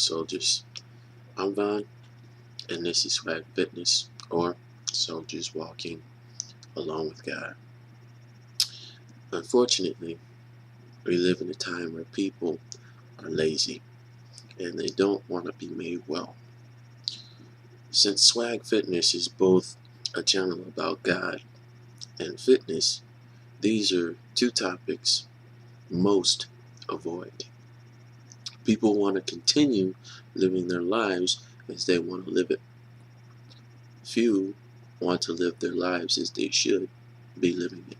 soldiers. I'm Vaughn, and this is Swag Fitness, or Soldiers Walking Along with God. Unfortunately, we live in a time where people are lazy and they don't want to be made well. Since Swag Fitness is both a channel about God and fitness, these are two topics most avoid. People want to continue living their lives as they want to live it. Few want to live their lives as they should be living it,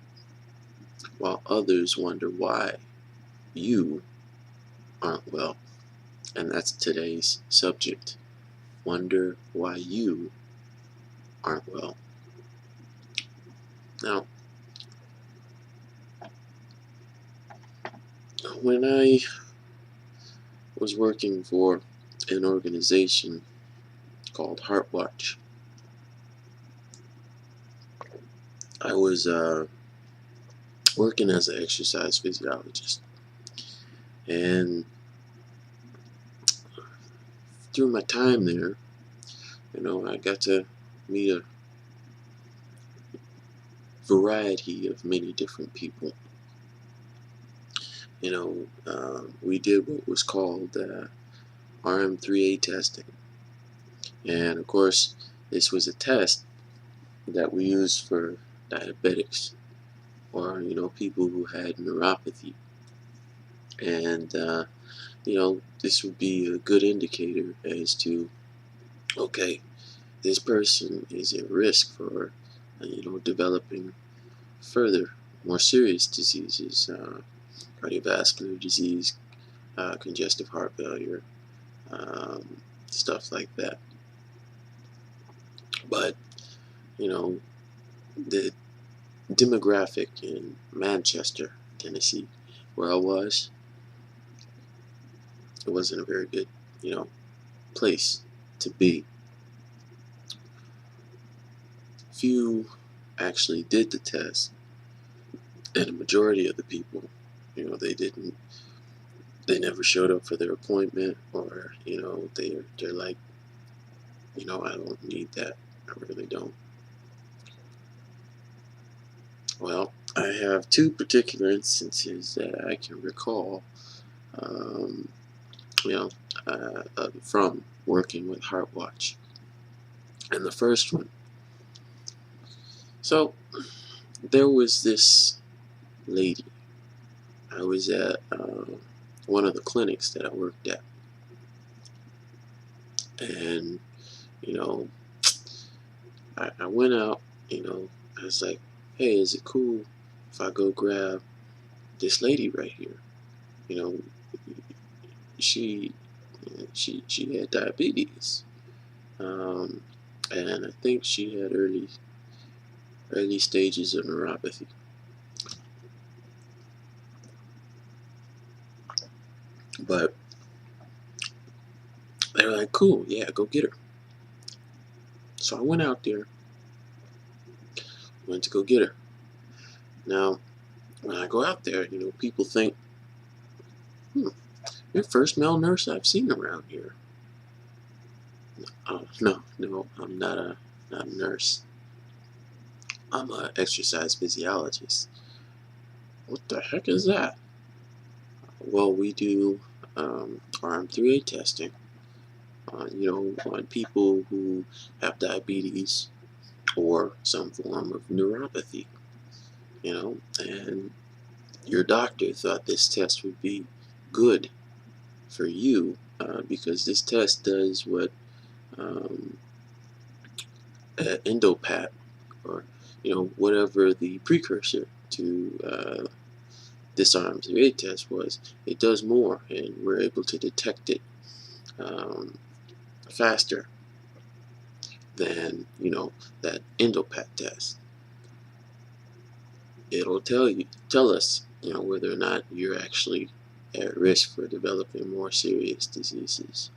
while others wonder why you aren't well. And that's today's subject. Wonder why you aren't well. Now, when I was working for an organization called Heartwatch, I was working as an exercise physiologist. And through my time there, I got to meet a variety of many different people. We did what was called RM3A testing. And of course, this was a test that we used for diabetics or, people who had neuropathy. And, this would be a good indicator as to, okay, this person is at risk for, developing further, more serious diseases, cardiovascular disease, congestive heart failure, stuff like that. But, the demographic in Manchester, Tennessee, where I was, it wasn't a very good, place to be. Few actually did the test, and a majority of the people, they never showed up for their appointment, or, they're like, I don't need that. I really don't. Well, I have two particular instances that I can recall, um, from working with Heartwatch. And the first one, so there was this lady. I was at one of the clinics that I worked at, and I went out. I was like, "Hey, is it cool if I go grab this lady right here? You know, she she had diabetes, um, and I think she had early stages of neuropathy." But they were like, "Cool, yeah, go get her." So I went out there, went to go get her. Now, when I go out there, people think, "You're the first male nurse I've seen around here." No, I'm not a nurse. I'm an exercise physiologist. What the heck is that? Well, we do RM3A testing on people who have diabetes or some form of neuropathy, and your doctor thought this test would be good for you because this test does what um, endopat, or whatever the precursor to this RM3A test was. It does more, and we're able to detect it um, faster than that endopat test. It'll tell us whether or not you're actually at risk for developing more serious diseases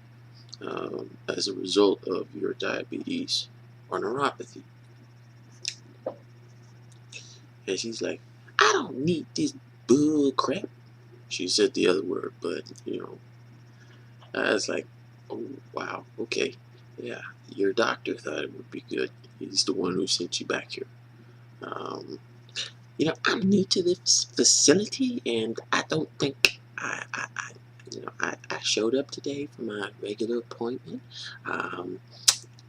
as a result of your diabetes or neuropathy. And she's like, "I don't need this bull crap." She said the other word, but I was like, Oh, wow. Okay. Yeah. Your doctor thought it would be good. He's the one who sent you back here. Um, I'm new to this facility, and I don't think I showed up today for my regular appointment. Um,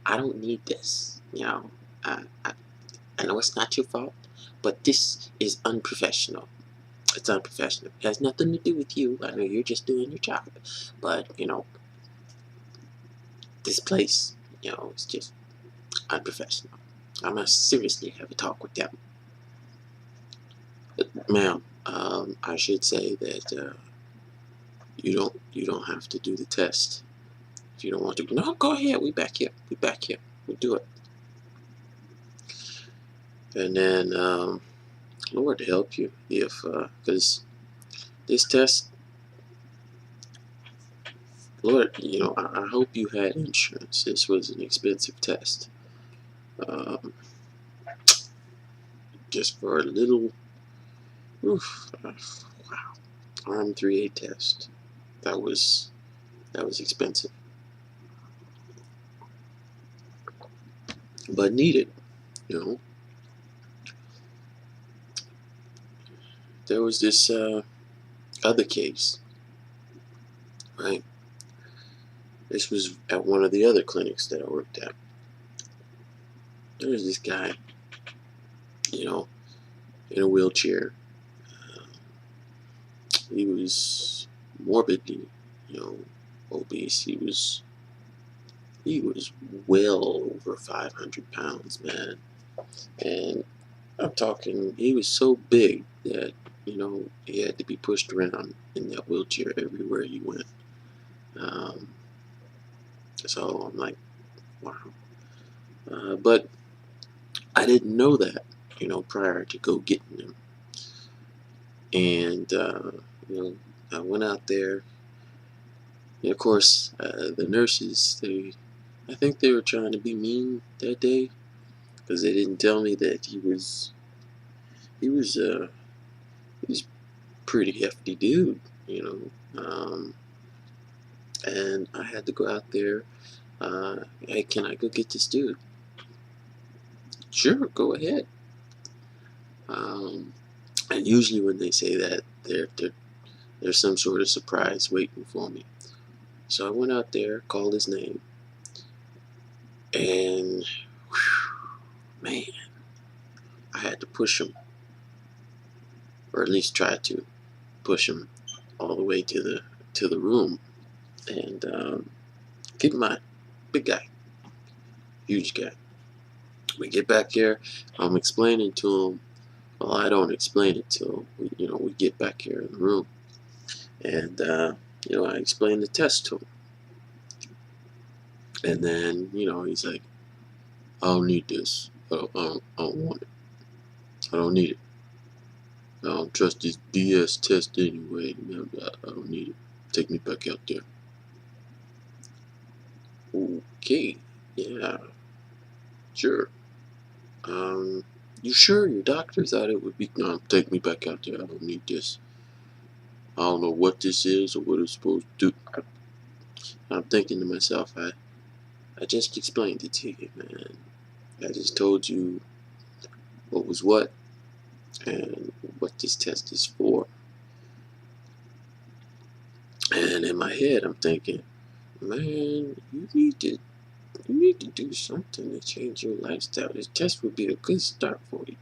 I don't need this. I know it's not your fault, but this is unprofessional. It's unprofessional. It has nothing to do with you. I know you're just doing your job, but this place, it's just unprofessional. I must seriously have a talk with them. Ma'am, I should say that you don't have to do the test if you don't want to. No, go ahead. We back here. We back here. We do it. And then, Lord help you if because this test, Lord, I hope you had insurance. This was an expensive test. Um, just for a little, oof, wow, arm 3A test. That was expensive, but needed. You know, there was this other case, right? This was at one of the other clinics that I worked at. There was this guy, you know, in a wheelchair. Uh, he was morbidly, you know, obese. He was well over 500 pounds, man. And I'm talking, he was so big that, he had to be pushed around in that wheelchair everywhere he went. Um, so I'm like, wow. But I didn't know that, prior to go getting him. And, I went out there. And of course, the nurses, I think they were trying to be mean that day because they didn't tell me that he was, he was pretty hefty dude, and I had to go out there. Hey, can I go get this dude? Sure, go ahead. Um, and usually when they say that, there's some sort of surprise waiting for me. So I went out there, called his name, and whew, man, I had to push him, or at least try to push him all the way to the room. And keep in mind, big guy, huge guy. We get back here, I'm explaining to him. Well, I don't explain it till we get back here in the room, and I explain the test to him, and then he's like, "I don't need this. I don't want it. I don't need it. I don't trust this BS test anyway. I don't need it. Take me back out there." Okay, yeah, sure. Um, you sure your doctor thought it would be? No, take me back out there. I don't need this. I don't know what this is or what it's supposed to do. I'm thinking to myself, I just explained it to you, man. I just told you what was what and what this test is for. And in my head, I'm thinking, man, you need to do something to change your lifestyle. This test would be a good start for you.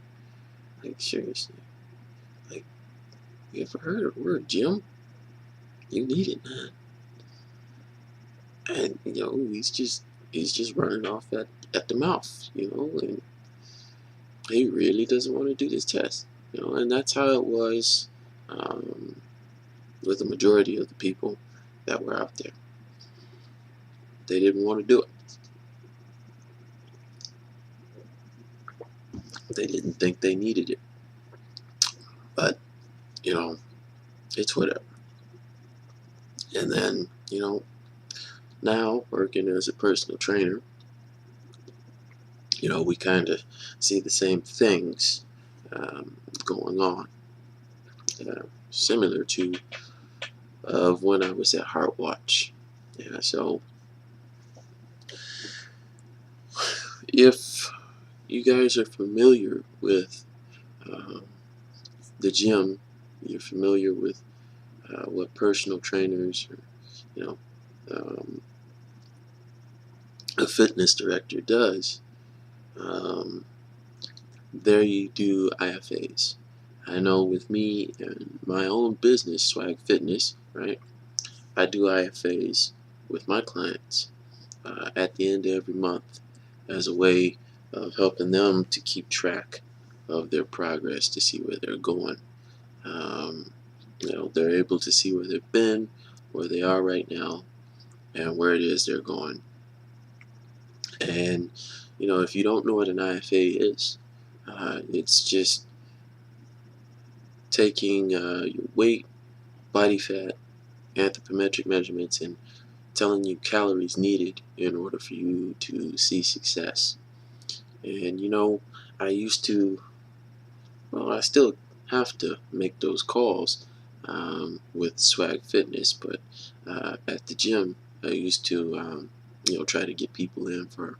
Like seriously, like you ever heard of the word gym? You need it, man. And he's just running off at the mouth, and he really doesn't want to do this test, and that's how it was um, with the majority of the people that were out there. They didn't want to do it. They didn't think they needed it. But, you know, it's whatever. And then, now working as a personal trainer, we kind of see the same things going on, similar to of when I was at Heart Watch. Yeah, so if you guys are familiar with um, the gym, you're familiar with what personal trainers or you know um, a fitness director does. Um, there you do IFAs. I know with me and my own business, Swag Fitness, right? I do IFAs with my clients at the end of every month as a way of helping them to keep track of their progress to see where they're going. Um, they're able to see where they've been, where they are right now, and where it is they're going. And if you don't know what an IFA is, it's just taking your weight, body fat, anthropometric measurements, and telling you calories needed in order for you to see success. And I used to, well, I still have to make those calls with Swag Fitness, but at the gym, I used to, try to get people in for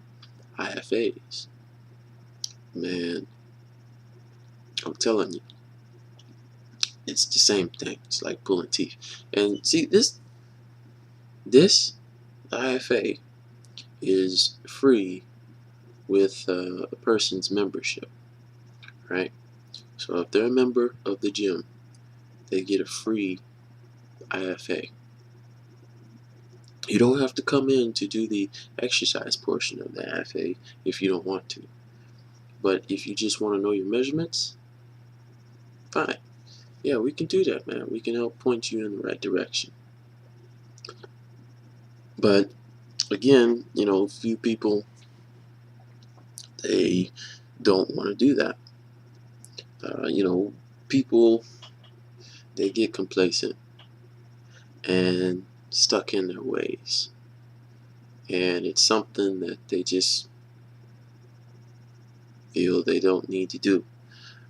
IFAs. Man, I'm telling you, it's the same thing. It's like pulling teeth. And see, this IFA is free with a person's membership, right? So if they're a member of the gym, they get a free IFA. You don't have to come in to do the exercise portion of the IFA if you don't want to. But if you just want to know your measurements, fine. Yeah, we can do that, man. We can help point you in the right direction. But again, few people, they don't want to do that. People, they get complacent and stuck in their ways. And it's something that they just feel they don't need to do.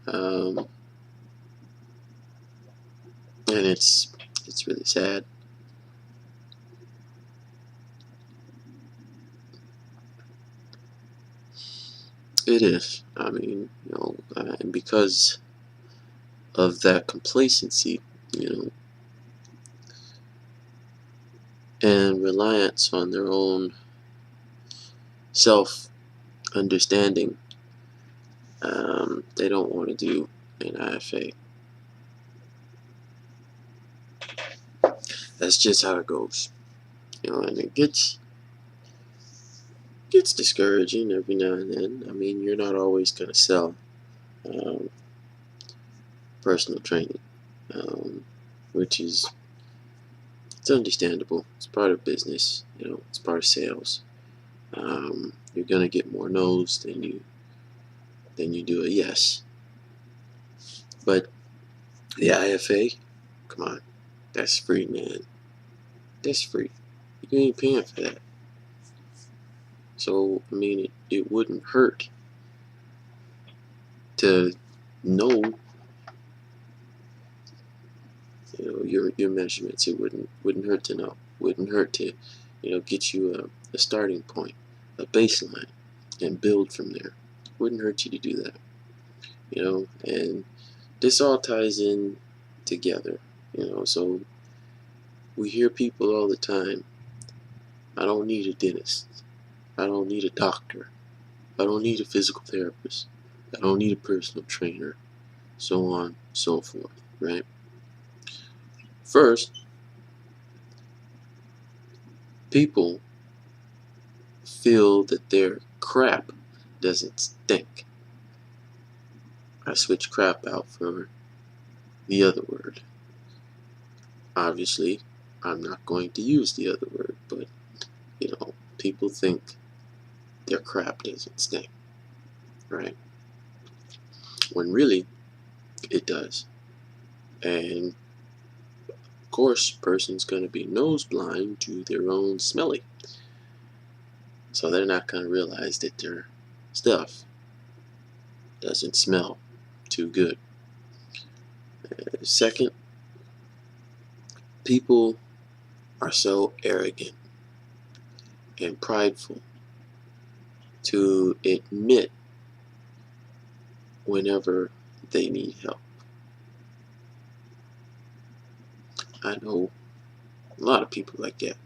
Um, and it's really sad. It is. I mean, and because of that complacency, you know, and reliance on their own self-understanding, they don't want to do an IFA. That's just how it goes, and it gets discouraging every now and then. I mean, you're not always going to sell um, personal training, which is it's understandable. It's part of business. It's part of sales. You're going to get more no's than you do a yes. But the IFA, come on, that's free, man. That's free. You ain't paying for that. So I mean, it wouldn't hurt to know, your measurements. It wouldn't hurt to know. Wouldn't hurt to, get you a starting point, a baseline, and build from there. Wouldn't hurt you to do that. And this all ties in together. So we hear people all the time, I don't need a dentist. I don't need a doctor. I don't need a physical therapist. I don't need a personal trainer. So on, so forth, right? First, people feel that their crap doesn't stink. I switch crap out for the other word. Obviously, I'm not going to use the other word, but, people think their crap doesn't stink, right? When really, it does. And of course, person's going to be nose blind to their own smelly. So they're not going to realize that their stuff doesn't smell too good. Second, people are so arrogant and prideful to admit whenever they need help. I know a lot of people like that.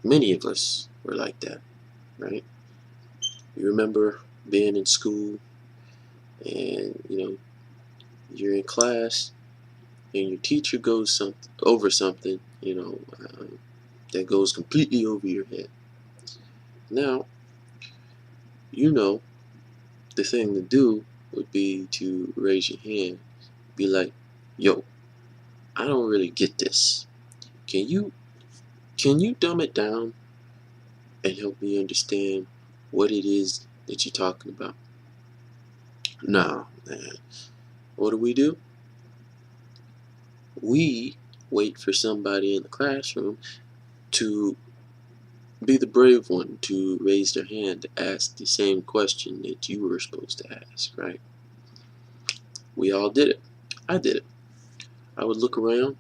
Many of us were like that, right? You remember being in school and you're in class and your teacher goes over something that goes completely over your head. Now, you know the thing to do would be to raise your hand, be like, yo, I don't really get this. Can you dumb it down and help me understand what it is that you're talking about? No, man. What do? We wait for somebody in the classroom to be the brave one to raise their hand to ask the same question that you were supposed to ask, right? We all did it. I did it. I would look around.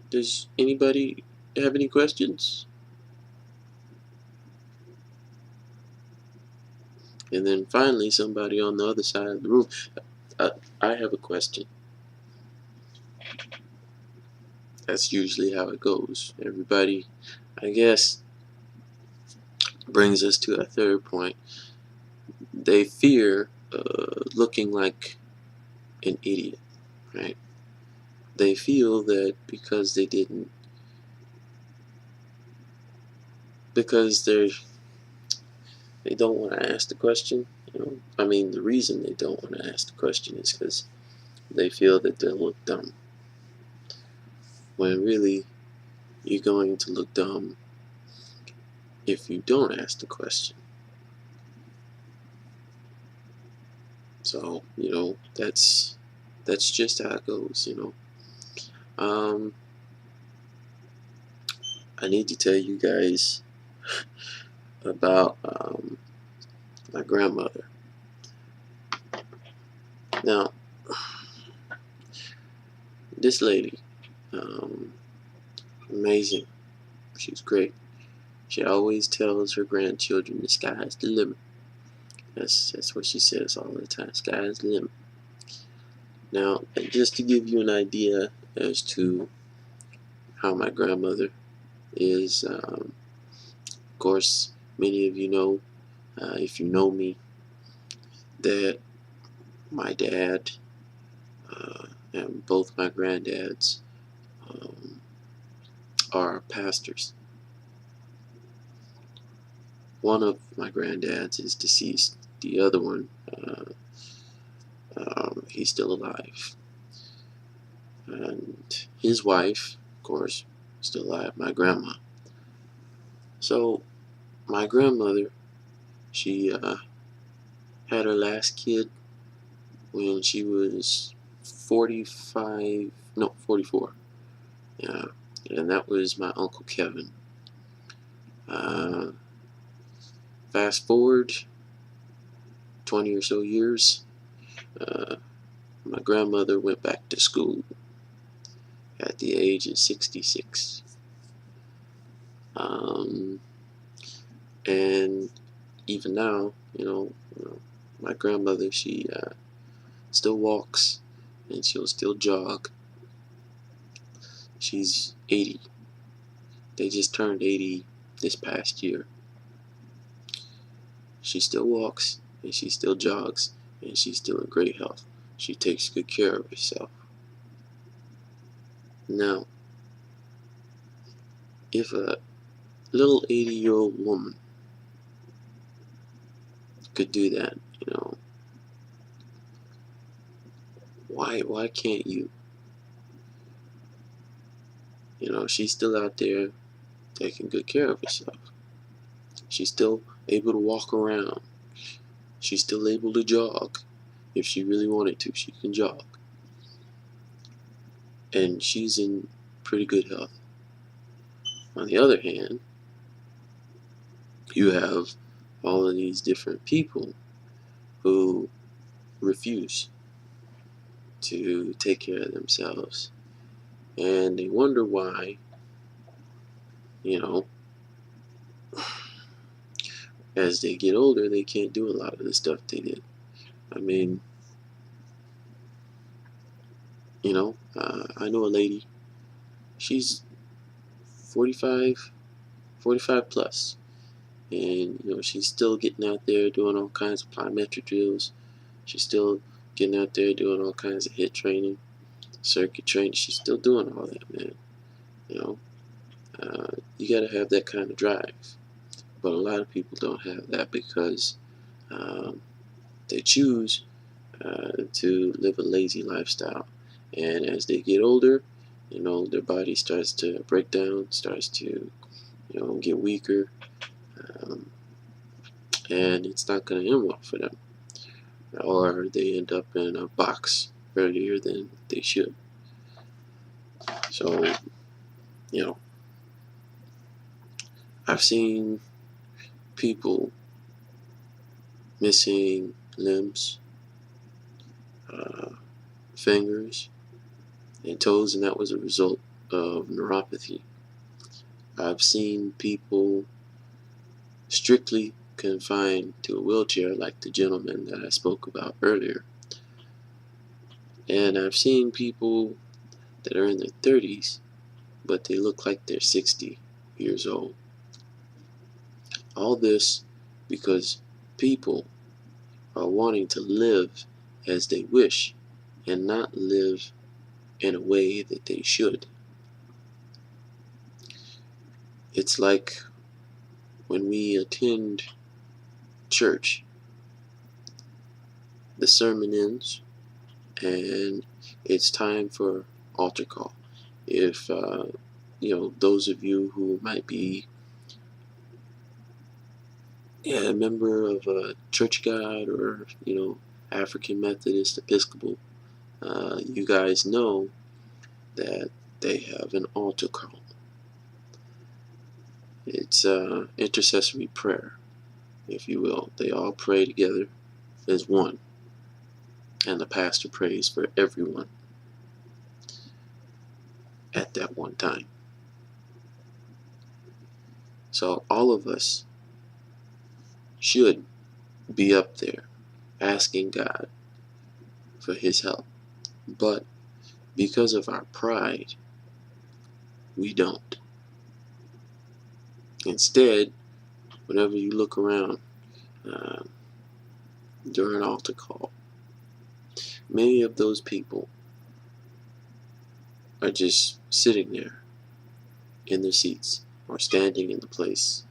Does anybody have any questions? And then finally, somebody on the other side of the room, I have a question. That's usually how it goes. Everybody, I guess, brings us to a third point. They fear looking like an idiot, right? They feel that because they don't want to ask the question. I mean, the reason they don't want to ask the question is because they feel that they'll look dumb. When really, you're going to look dumb if you don't ask the question. So, that's just how it goes, I need to tell you guys about my grandmother. Now, this lady, amazing. She's great. She always tells her grandchildren the sky's the limit. That's what she says all the time. Sky's the limit. Now, just to give you an idea as to how my grandmother is, of course, many of you know, if you know me, that my dad and both my granddads are pastors. One of my granddads is deceased. The other one, he's still alive. And his wife, of course, still alive, my grandma. So my grandmother, she had her last kid when she was 44. Yeah, and that was my Uncle Kevin. Fast forward 20 or so years, my grandmother went back to school at the age of 66. And even now, my grandmother, she still walks and she'll still jog. She's 80. They just turned 80 this past year. She still walks and she still jogs and she's still in great health. She takes good care of herself. Now, if a little 80-year-old woman could do that, why can't you? She's still out there taking good care of herself. She's still able to walk around. She's still able to jog. If she really wanted to, she can jog. And she's in pretty good health. On the other hand, you have all of these different people who refuse to take care of themselves. And they wonder why, as they get older, they can't do a lot of the stuff they did. I mean, I know a lady, she's 45, 45 plus, and she's still getting out there doing all kinds of plyometric drills. She's still getting out there doing all kinds of HIIT training, circuit training. She's still doing all that, man. You got to have that kind of drive. But a lot of people don't have that because they choose to live a lazy lifestyle. And as they get older, their body starts to break down, starts to, get weaker, um, and it's not going to end well for them. Or they end up in a box earlier than they should. So, I've seen people missing limbs, fingers, and toes, and that was a result of neuropathy. I've seen people strictly confined to a wheelchair like the gentleman that I spoke about earlier. And I've seen people that are in their 30s, but they look like they're 60 years old. All this because people are wanting to live as they wish and not live in a way that they should. It's like when we attend church, the sermon ends and it's time for altar call. If those of you who might be a member of a Church of God or African Methodist Episcopal, you guys know that they have an altar call. It's intercessory prayer, if you will. They all pray together as one, and the pastor prays for everyone at that one time. So all of us should be up there asking God for his help. But because of our pride, we don't. Instead, whenever you look around during altar call, many of those people are just sitting there in their seats or standing in the place,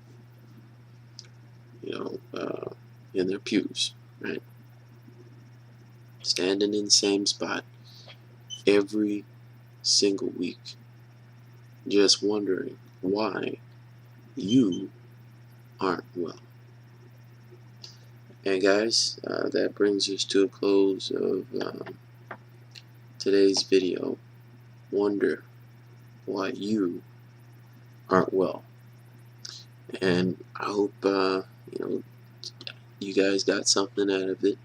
in their pews, right? Standing in the same spot every single week, just wondering why you aren't well. And guys, that brings us to a close of today's video. Wonder why you aren't well. And I hope you guys got something out of it.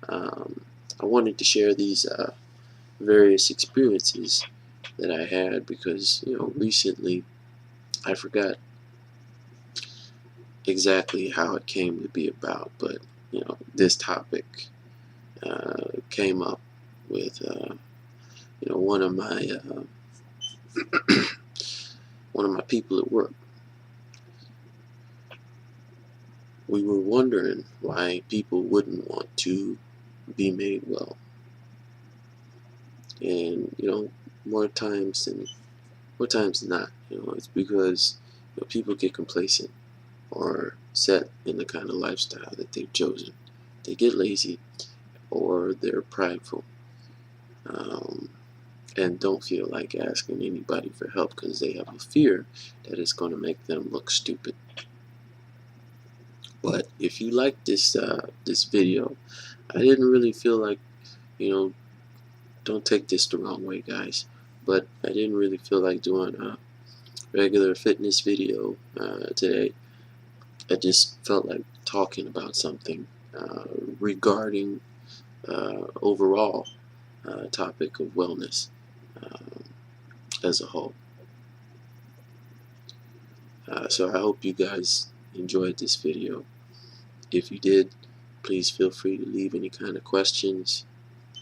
I wanted to share these various experiences that I had because recently I forgot exactly how it came to be about, but this topic came up with one of my people at work. We were wondering why people wouldn't want to be made well, and more times than not, it's because people get complacent or set in the kind of lifestyle that they've chosen. They get lazy or they're prideful, and don't feel like asking anybody for help because they have a fear that it's going to make them look stupid. But if you like this video, I didn't really feel like, don't take this the wrong way, guys, but I didn't really feel like doing a regular fitness video today. I just felt like talking about something regarding overall topic of wellness as a whole. So I hope you guys enjoyed this video. If you did, please feel free to leave any kind of questions,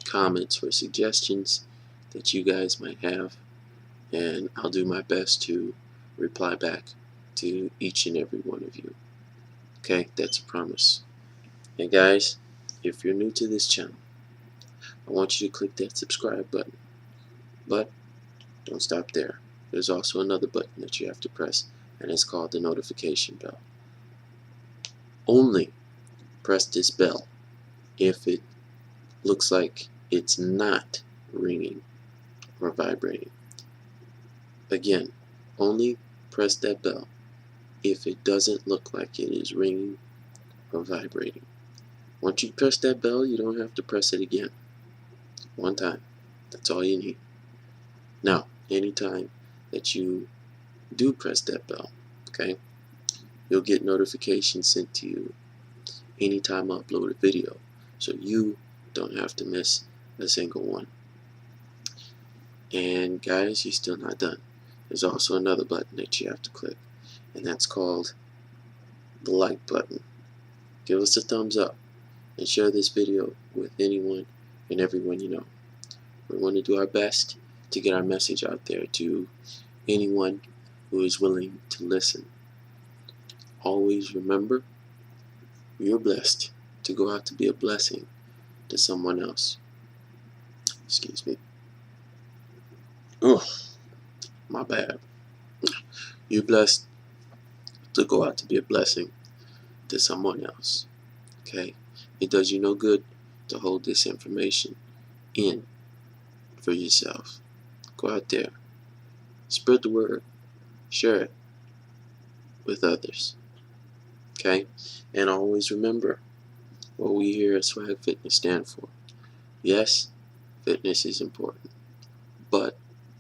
comments, or suggestions that you guys might have, and I'll do my best to reply back to each and every one of you. Okay, that's a promise. And guys, if you're new to this channel, I want you to click that subscribe button. But don't stop there. There's also another button that you have to press, and it's called the notification bell. Only press this bell if it looks like it's not ringing or vibrating. Again, only press that bell if it doesn't look like it is ringing or vibrating. Once you press that bell, you don't have to press it again. One time. That's all you need. Now, anytime that you do press that bell, okay, you'll get notifications sent to you anytime I upload a video, so you don't have to miss a single one. And guys, you're still not done. There's also another button that you have to click, and that's called the like button. Give us a thumbs up and share this video with anyone and everyone you know. We want to do our best to get our message out there to anyone who is willing to listen. Always remember, you're blessed to go out to be a blessing to someone else. Excuse me. Oh, my bad. You're blessed to go out to be a blessing to someone else. Okay? It does you no good to hold this information in for yourself. Go out there. Spread the word. Share it with others. Okay? And always remember what we here at Swag Fitness stand for. Yes, fitness is important, but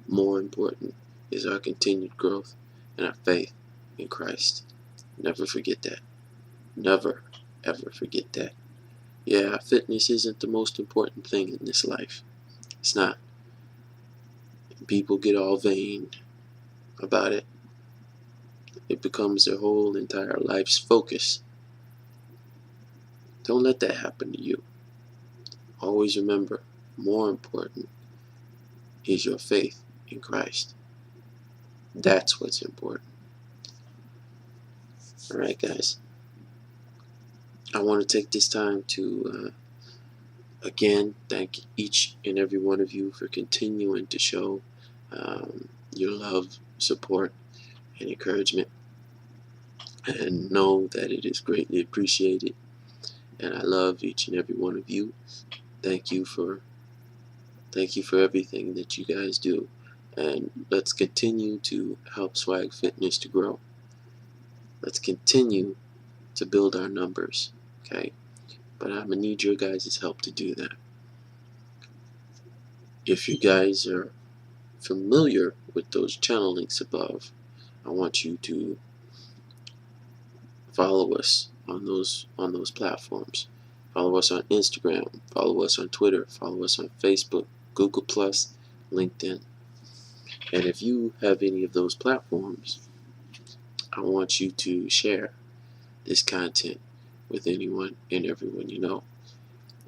more important is our continued growth and our faith in Christ. Never forget that. Never, ever forget that. Yeah, fitness isn't the most important thing in this life. It's not. People get all vain about it. It becomes their whole entire life's focus. Don't let that happen to you. Always remember, more important is your faith in Christ. That's what's important. Alright, guys. I want to take this time to again thank each and every one of you for continuing to show your love, support, and encouragement, and know that it is greatly appreciated. And I love each and every one of you. Thank you for everything that you guys do, and let's continue to help Swag Fitness to grow. Let's continue to build our numbers, okay? But I'm gonna need your guys' help to do that. If you guys are familiar with those channel links above, I want you to follow us on those platforms. Follow us on Instagram, follow us on Twitter, follow us on Facebook, Google+, LinkedIn. And if you have any of those platforms, I want you to share this content with anyone and everyone you know.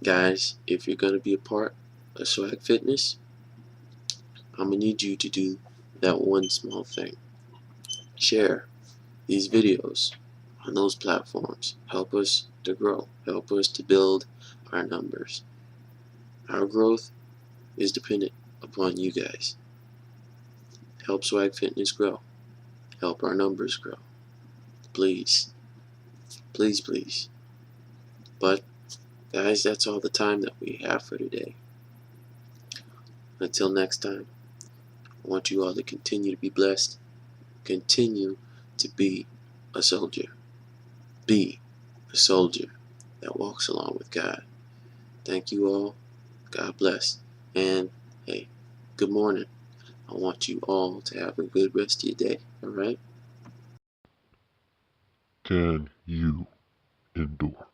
Guys, if you're going to be a part of Swag Fitness, I'm going to need you to do that one small thing. Share these videos on those platforms. Help us to grow. Help us to build our numbers. Our growth is dependent upon you guys. Help Swag Fitness grow. Help our numbers grow. Please. Please, please. But, guys, that's all the time that we have for today. Until next time, I want you all to continue to be blessed. Continue to be a soldier. Be a soldier that walks along with God. Thank you all. God bless. And, hey, good morning. I want you all to have a good rest of your day. All right? Can you endure?